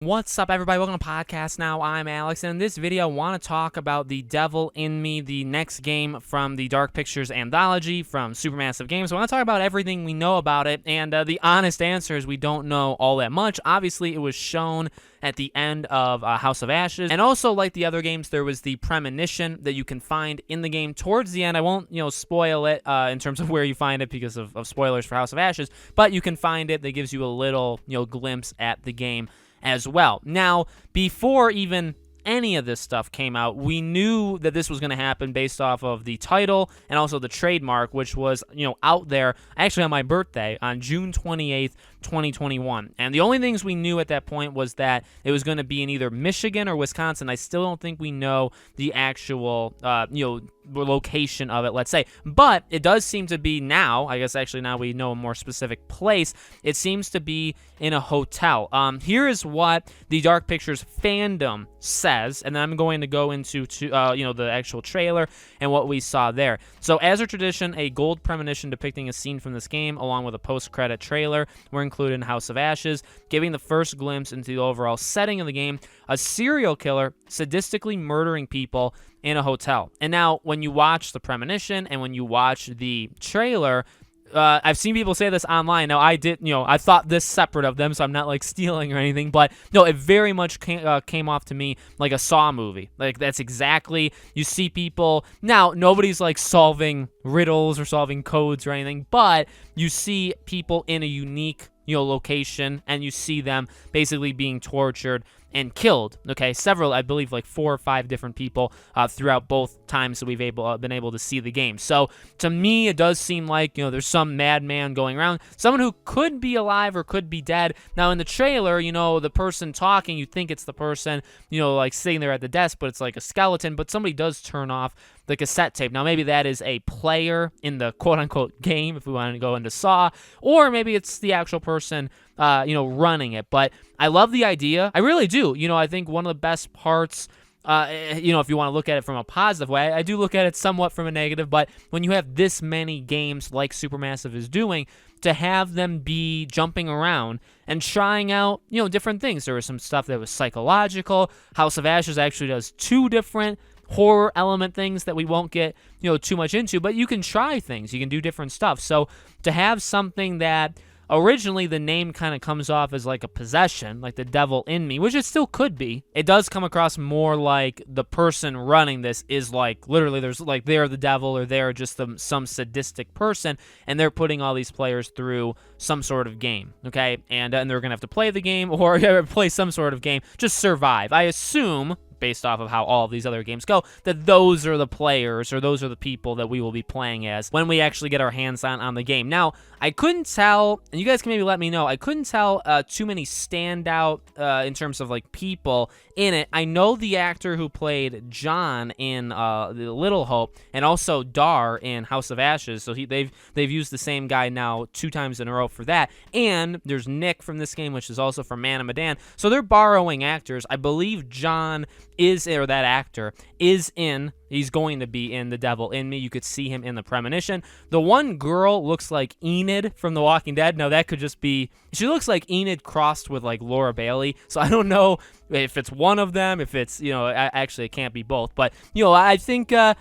What's up, everybody? Welcome to Podcast Now. I'm Alex, and in this video, I want to talk about The Devil in Me, the next game from the Dark Pictures anthology from Supermassive Games. I want to talk about everything we know about it, and the honest answer is we don't know all that much. Obviously, it was shown at the end of House of Ashes, and also, like the other games, there was the premonition that you can find in the game towards the end. I won't, spoil it in terms of where you find it because of spoilers for House of Ashes, but you can find it. That gives you a little, glimpse at the game as well. Now, before even any of this stuff came out, we knew that this was going to happen based off of the title and also the trademark, which was, out there actually on my birthday on June 28th, 2021. And the only things we knew at that point was that it was going to be in either Michigan or Wisconsin. I still don't think we know the actual, location of it, let's say. But it does seem to be now, I guess actually now we know a more specific place. It seems to be in a hotel. Here is what the Dark Pictures fandom says, and then I'm going to go into the actual trailer and what we saw there. So, as a tradition, a gold premonition depicting a scene from this game, along with a post-credit trailer, were included in House of Ashes, giving the first glimpse into the overall setting of the game. A serial killer sadistically murdering people in a hotel. And now, when you watch the premonition and when you watch the trailer, I've seen people say this online. Now, I did, I thought this separate of them, so I'm not like stealing or anything. But no, it very much came off to me like a Saw movie. Like that's exactly. You see people now. Nobody's like solving riddles or solving codes or anything, but you see people in a unique, location, and you see them basically being tortured and killed. Okay, several, I believe, like 4 or 5 different people throughout both times that we've been able to see the game. So to me, it does seem like there's some madman going around, someone who could be alive or could be dead. Now in the trailer, the person talking, you think it's the person, like sitting there at the desk, but it's like a skeleton. But somebody does turn off the cassette tape. Now maybe that is a player in the quote-unquote game, if we want to go into Saw, or maybe it's the actual person running it. But I love the idea. I really do. I think one of the best parts, if you want to look at it from a positive way, I do look at it somewhat from a negative, but when you have this many games like Supermassive is doing, to have them be jumping around and trying out, different things. There was some stuff that was psychological. House of Ashes actually does 2 different horror element things that we won't get, too much into, but you can try things. You can do different stuff. So to have something that originally the name kind of comes off as like a possession, like the devil in me, which it still could be. It does come across more like the person running this is like literally there's like they're the devil or they're just some sadistic person, and they're putting all these players through some sort of game, okay? And they're going to have to play the game or play some sort of game, just survive. I assume, based off of how all of these other games go, that those are the players or those are the people that we will be playing as when we actually get our hands on the game. Now, I couldn't tell, and you guys can maybe let me know, I couldn't tell too many standout in terms of like people in it. I know the actor who played John in The Little Hope and also Dar in House of Ashes, so they've used the same guy now 2 times in a row for that. And there's Nick from this game, which is also from Man of Medan. So they're borrowing actors. I believe John that actor is in, he's going to be in The Devil in Me. You could see him in the premonition. The one girl looks like Enid from The Walking Dead. Now that could just be, she looks like Enid crossed with like Laura Bailey. So I don't know if it's one of them, if it's, actually it can't be both. But, I think, I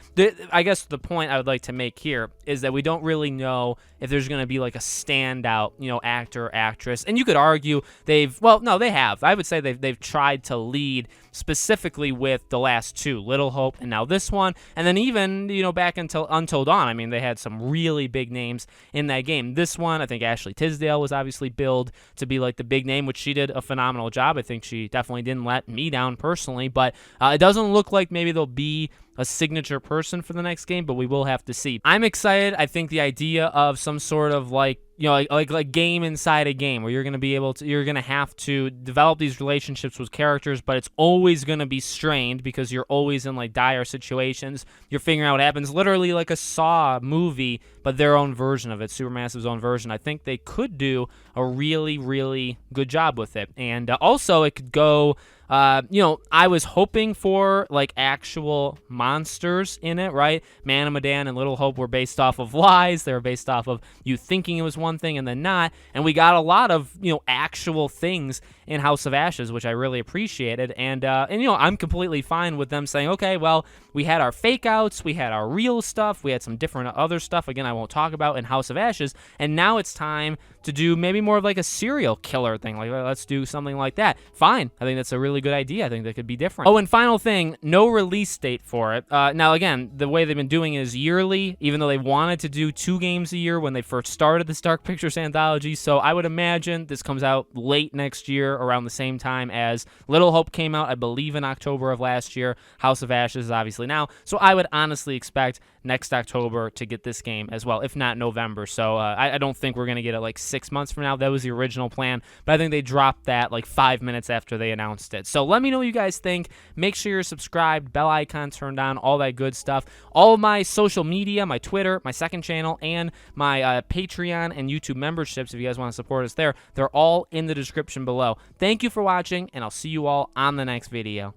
guess the point I would like to make here is that we don't really know if there's going to be like a standout, actor or actress. And you could argue they have. I would say they've tried to lead specifically with the last 2, Little Hope and now this one. And then even, back Until Dawn, I mean, they had some really big names in that game. This one, I think Ashley Tisdale was obviously billed to be like the big name, which she did a phenomenal job. I think she definitely didn't let me down personally, but it doesn't look like maybe there'll be a signature person for the next game, but we will have to see. I'm excited. I think the idea of some sort of like game inside a game where you're going to have to develop these relationships with characters, but it's always going to be strained because you're always in like dire situations. You're figuring out what happens, literally like a Saw movie, but their own version of it, Supermassive's own version. I think they could do a really, really good job with it. And also it could go I was hoping for like actual monsters in it, right? Man of Medan and Little Hope were based off of lies. They were based off of you thinking it was one thing and then not. And we got a lot of, actual things in House of Ashes, which I really appreciated. And you know, I'm completely fine with them saying, okay, well, we had our fake outs, we had our real stuff, we had some different other stuff, again, I won't talk about in House of Ashes, and now it's time to do maybe more of like a serial killer thing. Like, let's do something like that. Fine. I think that's a really good idea. I think that could be different. Oh, and final thing, no release date for it. Now, again, the way they've been doing it is yearly, even though they wanted to do 2 games a year when they first started this Dark Pictures anthology. So I would imagine this comes out late next year, around the same time as Little Hope came out, I believe in October of last year. House of Ashes is obviously now. So I would honestly expect next October to get this game as well, if not November. So I don't think we're going to get it like 6 months from now. That was the original plan, but I think they dropped that like 5 minutes after they announced it. So let me know what you guys think. Make sure you're subscribed, bell icon turned on, all that good stuff. All of my social media, my Twitter, my second channel, and my Patreon and YouTube memberships, if you guys want to support us there, they're all in the description below. Thank you for watching, and I'll see you all on the next video.